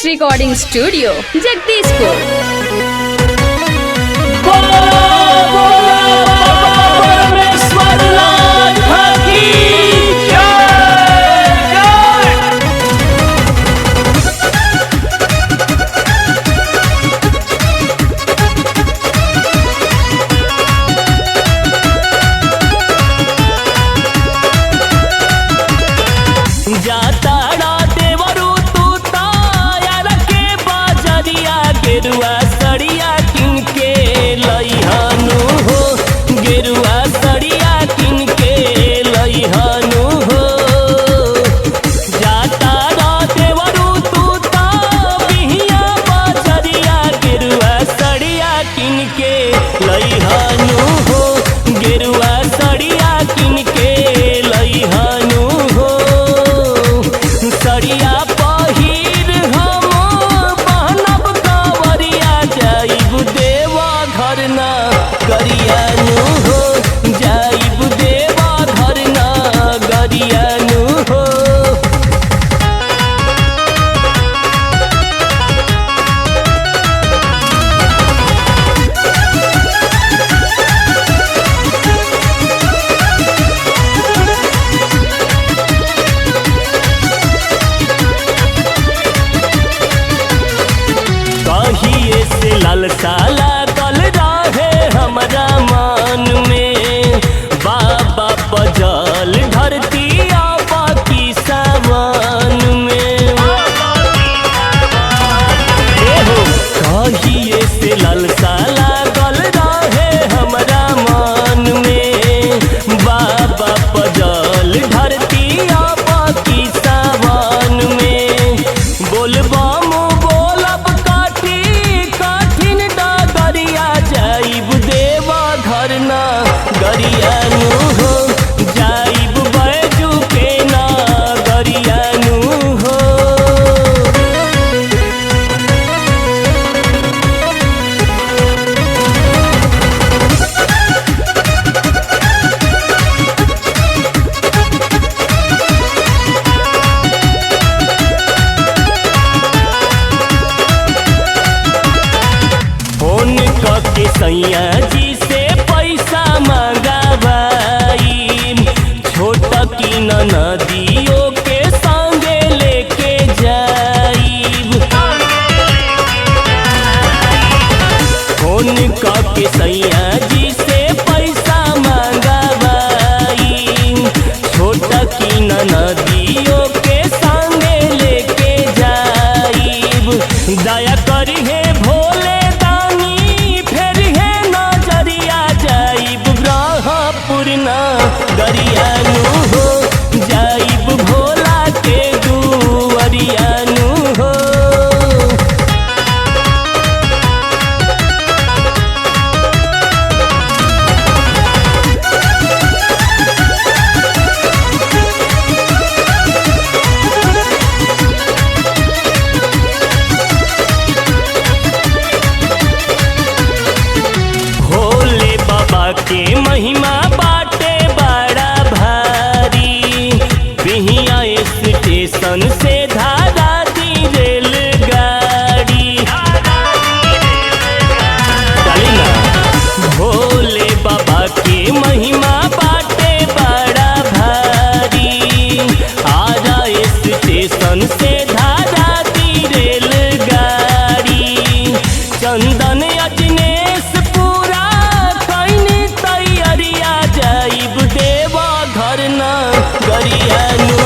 Recording studio Jagdishpur. गेरुआ सड़िया किन के लइहनु हो, गेरुआ सड़िया किन के लइहनु हो। जाता रा देवरू तू ता बिहिया बजरिया, गेरुआ सड़िया किन के लइहनु हो, गेरुआ सड़िया किन के लइहनु हो। सड़िया पहिर हम पहनब कांवरिया, जाइब देवा घर ना गरियानु हो, जाइब देवा घर ना गरियानु हो। कहिए से लालसा लागल रहे हमरा मन में, बाबा बजल धरती आबा की सावन में। कहिए से लालसा लागल रहे हमरा मन में, बाबा बजल धरती आबा की सावन में। बोलबम बोलब कठिन डगरिया, जाइब देवा घर ना गरियानु हो, जाइब बैजू के ना गरियानु हो। फोन के सैया जी से पैसा मंगाबाई, छोटा की नदियों के संगे लेके जाइब। फोन के सैया जी से पैसा मंगाबाई, छोटा की नदियों के संगे लेके जाइब। दया करी है भोले दानी, फेर है नजरिया, जाइब ब्रह्मपुर ना गरियानु हो, जाइब भोला के दुअरियानु हो। भोले बाबा के महिमा बाटे बड़ा भारी, बिहिया स्टेशन से धारा दी रेलगाड़ी। चली ना। भोले बाबा के महिमा बाटे बड़ा भारी, आरा स्टेशन से धारा दी रेलगाड़ी। चंदन अजनेश पूरा कईनी तैयारिया, जाइब देवा घर ना गरियानु